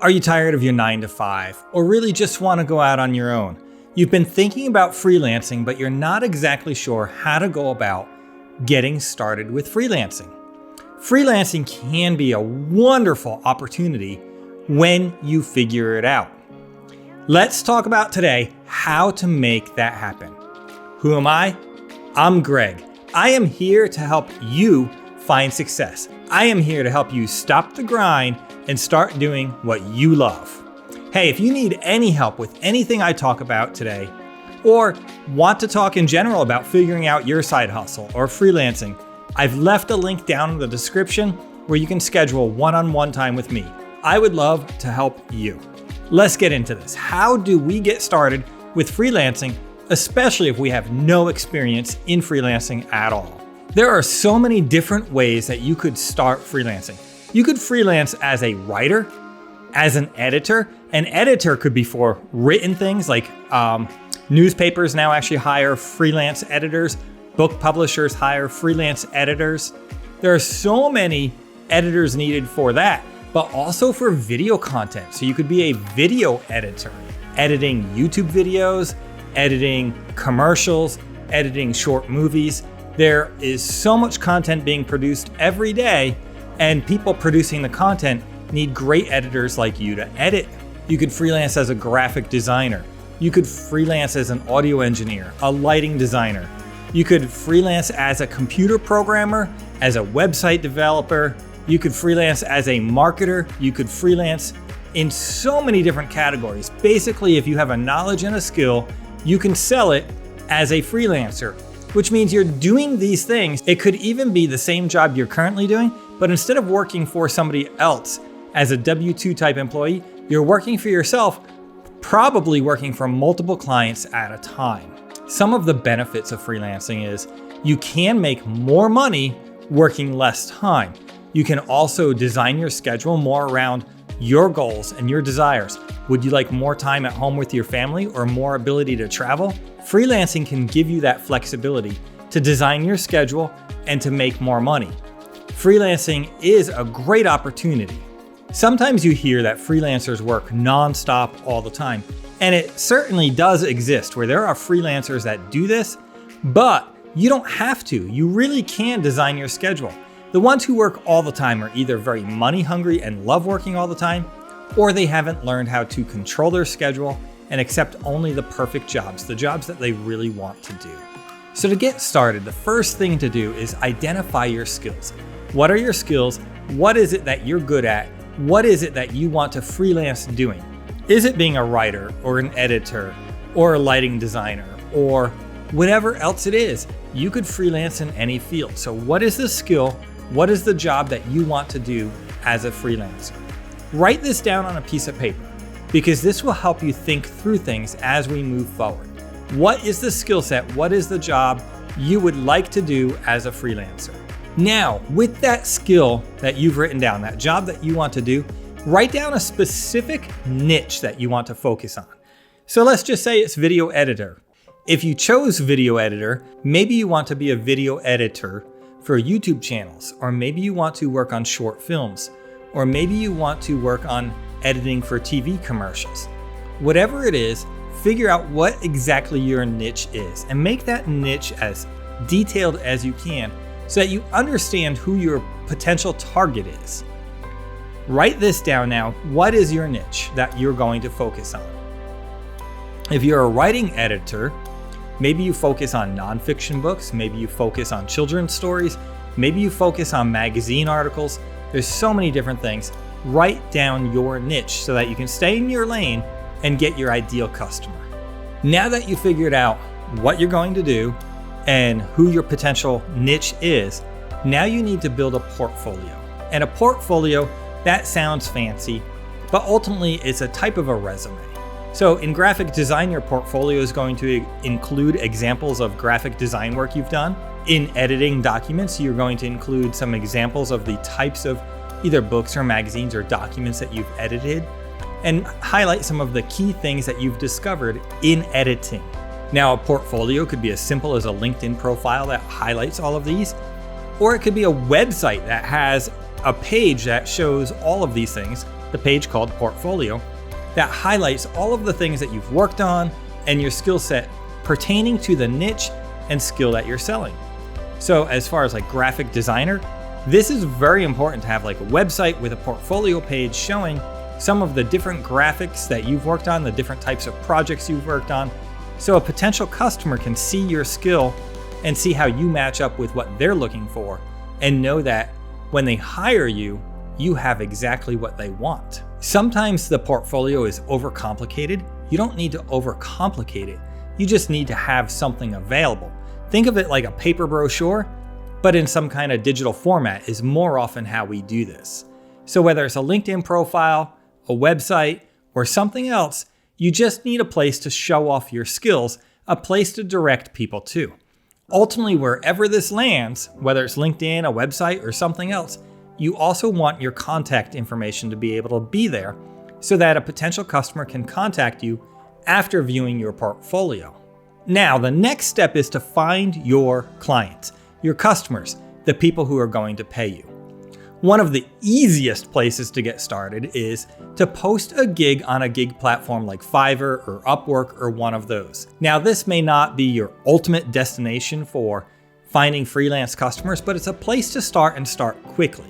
Are you tired of your 9 to 5, or really just want to go out on your own? You've been thinking about freelancing, but you're not exactly sure how to go about getting started with freelancing. Freelancing can be a wonderful opportunity when you figure it out. Let's talk about today how to make that happen. Who am I? I'm Greg. I am here to help you find success. I am here to help you stop the grind and start doing what you love. Hey, if you need any help with anything I talk about today, or want to talk in general about figuring out your side hustle or freelancing, I've left a link down in the description where you can schedule one-on-one time with me. I would love to help you. Let's get into this. How do we get started with freelancing, especially if we have no experience in freelancing at all? There are so many different ways that you could start freelancing. You could freelance as a writer, as an editor. An editor could be for written things like newspapers now actually hire freelance editors. Book publishers hire freelance editors. There are so many editors needed for that, but also for video content. So you could be a video editor, editing YouTube videos, editing commercials, editing short movies. There is so much content being produced every day, and people producing the content need great editors like you to edit. You could freelance as a graphic designer. You could freelance as an audio engineer, a lighting designer. You could freelance as a computer programmer, as a website developer. You could freelance as a marketer. You could freelance in so many different categories. Basically, if you have a knowledge and a skill, you can sell it as a freelancer, which means you're doing these things. It could even be the same job you're currently doing, but instead of working for somebody else as a W-2 type employee, you're working for yourself, probably working for multiple clients at a time. Some of the benefits of freelancing is you can make more money working less time. You can also design your schedule more around your goals and your desires. Would you like more time at home with your family or more ability to travel? Freelancing can give you that flexibility to design your schedule and to make more money. Freelancing is a great opportunity. Sometimes you hear that freelancers work nonstop all the time, and it certainly does exist where there are freelancers that do this, but you don't have to. You really can design your schedule. The ones who work all the time are either very money hungry and love working all the time, or they haven't learned how to control their schedule and accept only the perfect jobs, the jobs that they really want to do. So to get started, the first thing to do is identify your skills. What are your skills? What is it that you're good at? What is it that you want to freelance doing? Is it being a writer or an editor or a lighting designer or whatever else it is? You could freelance in any field. So what is the skill? What is the job that you want to do as a freelancer? Write this down on a piece of paper because this will help you think through things as we move forward. What is the skill set? What is the job you would like to do as a freelancer? Now, with that skill that you've written down, that job that you want to do, write down a specific niche that you want to focus on. So let's just say it's video editor. If you chose video editor, maybe you want to be a video editor for YouTube channels, or maybe you want to work on short films, or maybe you want to work on editing for TV commercials. Whatever it is, figure out what exactly your niche is and make that niche as detailed as you can so that you understand who your potential target is. Write this down now. What is your niche that you're going to focus on? If you're a writing editor, maybe you focus on nonfiction books, maybe you focus on children's stories, maybe you focus on magazine articles. There's so many different things. Write down your niche so that you can stay in your lane and get your ideal customer. Now that you figured out what you're going to do and who your potential niche is, now you need to build a portfolio. And a portfolio, that sounds fancy, but ultimately it's a type of a resume. So in graphic design, your portfolio is going to include examples of graphic design work you've done. In editing documents, you're going to include some examples of the types of either books or magazines or documents that you've edited, and highlight some of the key things that you've discovered in editing. Now, a portfolio could be as simple as a LinkedIn profile that highlights all of these, or it could be a website that has a page that shows all of these things, the page called Portfolio, that highlights all of the things that you've worked on and your skill set pertaining to the niche and skill that you're selling. So as far as like graphic designer, this is very important to have like a website with a portfolio page showing some of the different graphics that you've worked on, the different types of projects you've worked on, so a potential customer can see your skill and see how you match up with what they're looking for and know that when they hire you, you have exactly what they want. Sometimes the portfolio is overcomplicated. You don't need to overcomplicate it. You just need to have something available. Think of it like a paper brochure, but in some kind of digital format is more often how we do this. So whether it's a LinkedIn profile, a website, or something else, you just need a place to show off your skills, a place to direct people to. Ultimately, wherever this lands, whether it's LinkedIn, a website, or something else, you also want your contact information to be able to be there so that a potential customer can contact you after viewing your portfolio. Now, the next step is to find your clients, your customers, the people who are going to pay you. One of the easiest places to get started is to post a gig on a gig platform like Fiverr or Upwork or one of those. Now, this may not be your ultimate destination for finding freelance customers, but it's a place to start and start quickly.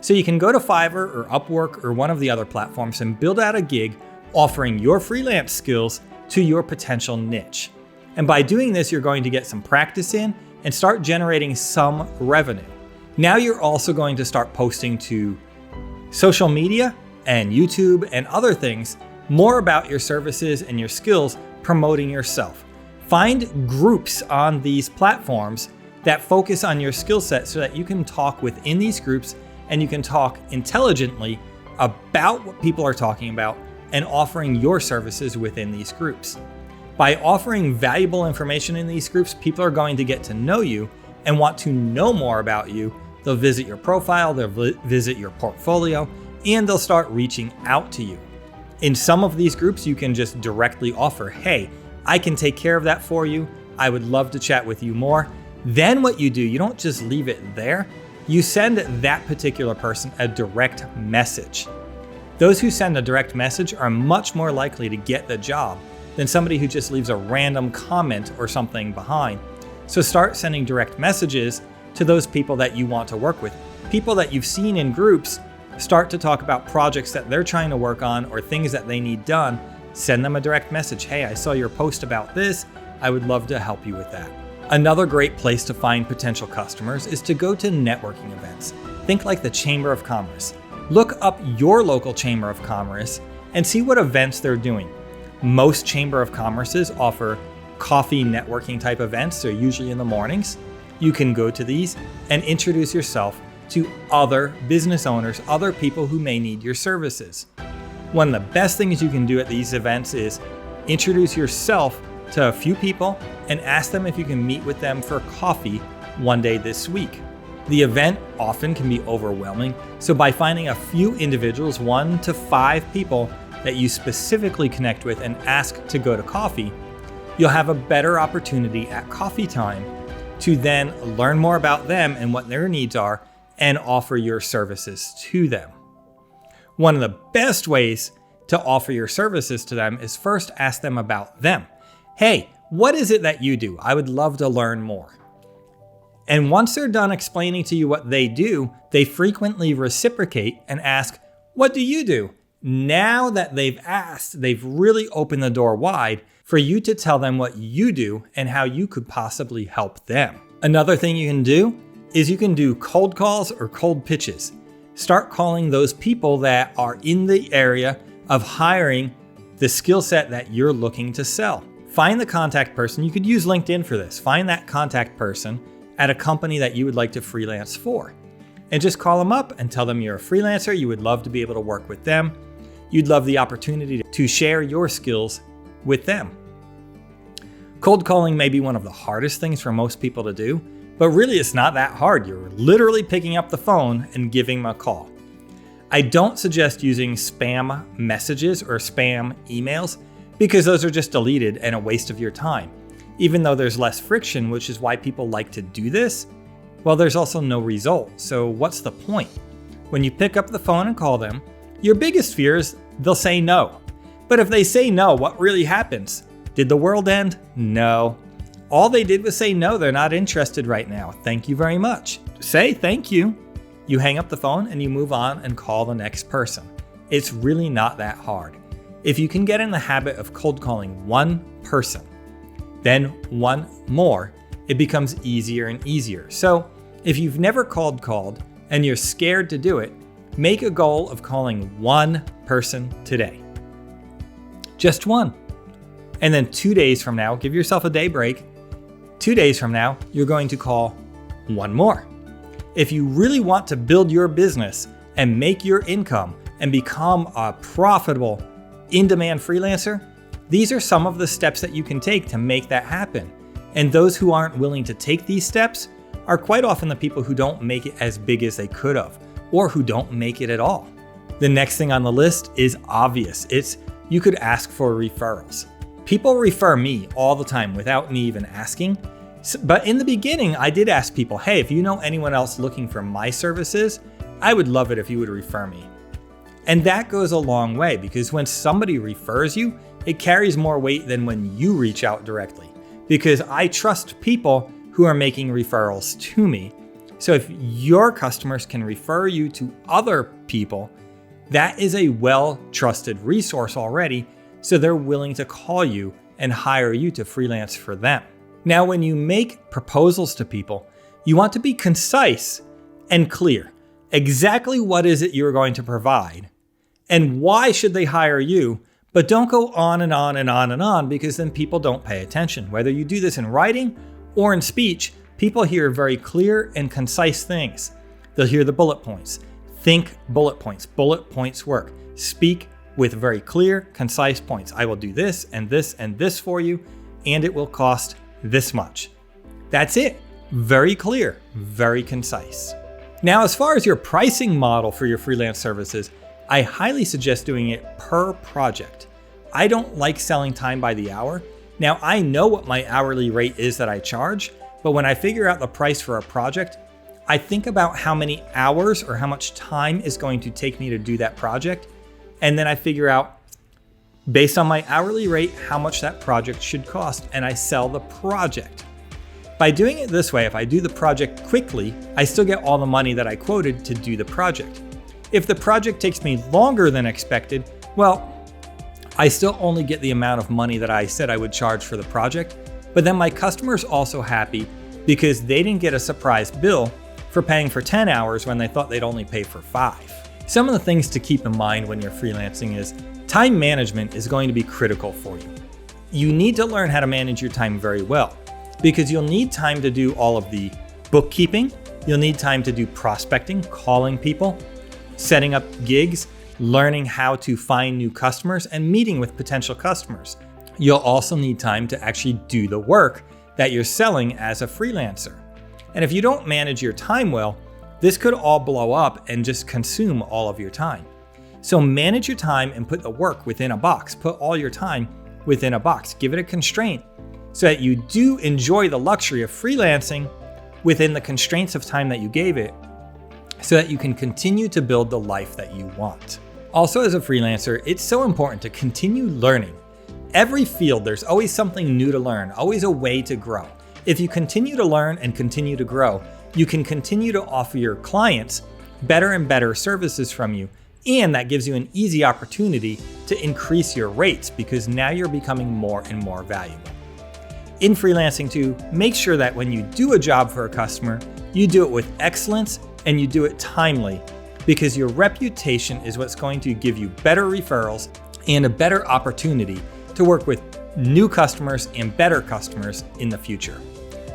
So you can go to Fiverr or Upwork or one of the other platforms and build out a gig offering your freelance skills to your potential niche. And by doing this, you're going to get some practice in and start generating some revenue. Now you're also going to start posting to social media and YouTube and other things more about your services and your skills, promoting yourself. Find groups on these platforms that focus on your skill set so that you can talk within these groups and you can talk intelligently about what people are talking about and offering your services within these groups. By offering valuable information in these groups, people are going to get to know you and want to know more about you. They'll visit your profile, they'll visit your portfolio, and they'll start reaching out to you. In some of these groups, you can just directly offer, hey, I can take care of that for you. I would love to chat with you more. Then what you do, you don't just leave it there. You send that particular person a direct message. Those who send a direct message are much more likely to get the job than somebody who just leaves a random comment or something behind. So start sending direct messages to those people that you want to work with. People that you've seen in groups, start to talk about projects that they're trying to work on or things that they need done. Send them a direct message. Hey, I saw your post about this. I would love to help you with that. Another great place to find potential customers is to go to networking events. Think like the Chamber of Commerce. Look up your local Chamber of Commerce and see what events they're doing. Most Chamber of Commerces offer coffee networking type events. They're usually in the mornings. You can go to these and introduce yourself to other business owners, other people who may need your services. One of the best things you can do at these events is introduce yourself to a few people and ask them if you can meet with them for coffee one day this week. The event often can be overwhelming, so by finding a few individuals, 1 to 5 people that you specifically connect with and ask to go to coffee, you'll have a better opportunity at coffee time to then learn more about them and what their needs are and offer your services to them. One of the best ways to offer your services to them is first ask them about them. Hey, what is it that you do? I would love to learn more. And once they're done explaining to you what they do, they frequently reciprocate and ask, what do you do? Now that they've asked, they've really opened the door wide for you to tell them what you do and how you could possibly help them. Another thing you can do is you can do cold calls or cold pitches. Start calling those people that are in the area of hiring the skill set that you're looking to sell. Find the contact person. You could use LinkedIn for this. Find that contact person at a company that you would like to freelance for. And just call them up and tell them you're a freelancer. You would love to be able to work with them. You'd love the opportunity to share your skills with them. Cold calling may be one of the hardest things for most people to do, but really it's not that hard. You're literally picking up the phone and giving them a call. I don't suggest using spam messages or spam emails because those are just deleted and a waste of your time. Even though there's less friction, which is why people like to do this, well, there's also no result. So what's the point? When you pick up the phone and call them, Your biggest fear is they'll say no. But if they say no, what really happens? Did the world end? No. All they did was say no, they're not interested right now. Thank you very much. Say thank you. You hang up the phone and you move on and call the next person. It's really not that hard. If you can get in the habit of cold calling one person, then one more, it becomes easier and easier. So if you've never called and you're scared to do it, make a goal of calling one person today. Just one. And then 2 days from now, give yourself a day break. 2 days from now, you're going to call one more. If you really want to build your business and make your income and become a profitable, in-demand freelancer, these are some of the steps that you can take to make that happen. And those who aren't willing to take these steps are quite often the people who don't make it as big as they could have, or who don't make it at all. The next thing on the list is obvious. You could ask for referrals. People refer me all the time without me even asking. But in the beginning, I did ask people, hey, if you know anyone else looking for my services, I would love it if you would refer me. And that goes a long way, because when somebody refers you, it carries more weight than when you reach out directly, because I trust people who are making referrals to me. So if your customers can refer you to other people, that is a well-trusted resource already, so they're willing to call you and hire you to freelance for them. Now, when you make proposals to people, you want to be concise and clear. Exactly what is it you're going to provide, and why should they hire you? But don't go on and on and on and on, because then people don't pay attention. Whether you do this in writing or in speech, people hear very clear and concise things. They'll hear the bullet points. Think bullet points. Bullet points work. Speak with very clear, concise points. I will do this and this and this for you, and it will cost this much. That's it. Very clear, very concise. Now, as far as your pricing model for your freelance services, I highly suggest doing it per project. I don't like selling time by the hour. Now, I know what my hourly rate is that I charge, but when I figure out the price for a project, I think about how many hours or how much time is going to take me to do that project. And then I figure out, based on my hourly rate, how much that project should cost, and I sell the project. By doing it this way, if I do the project quickly, I still get all the money that I quoted to do the project. If the project takes me longer than expected, well, I still only get the amount of money that I said I would charge for the project, but then my customer's also happy because they didn't get a surprise bill for paying for 10 hours when they thought they'd only pay for 5. Some of the things to keep in mind when you're freelancing is time management is going to be critical for you. You need to learn how to manage your time very well, because you'll need time to do all of the bookkeeping, you'll need time to do prospecting, calling people, setting up gigs, learning how to find new customers, and meeting with potential customers. You'll also need time to actually do the work that you're selling as a freelancer. And if you don't manage your time well, this could all blow up and just consume all of your time. So manage your time and put the work within a box. Put all your time within a box. Give it a constraint so that you do enjoy the luxury of freelancing within the constraints of time that you gave it, so that you can continue to build the life that you want. Also, as a freelancer, it's so important to continue learning. Every field, there's always something new to learn, always a way to grow. If you continue to learn and continue to grow, you can continue to offer your clients better and better services from you, and that gives you an easy opportunity to increase your rates, because now you're becoming more and more valuable. In freelancing too, make sure that when you do a job for a customer, you do it with excellence and you do it timely, because your reputation is what's going to give you better referrals and a better opportunity to work with new customers and better customers in the future.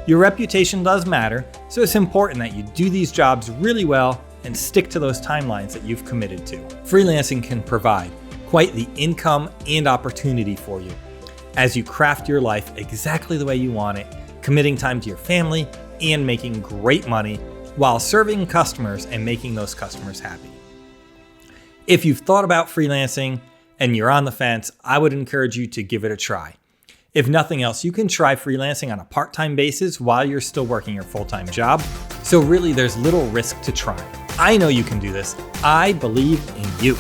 Your reputation does matter, so it's important that you do these jobs really well and stick to those timelines that you've committed to. Freelancing can provide quite the income and opportunity for you as you craft your life exactly the way you want it, committing time to your family and making great money while serving customers and making those customers happy. If you've thought about freelancing and you're on the fence, I would encourage you to give it a try. If nothing else, you can try freelancing on a part-time basis while you're still working your full-time job. So really, there's little risk to trying. I know you can do this. I believe in you.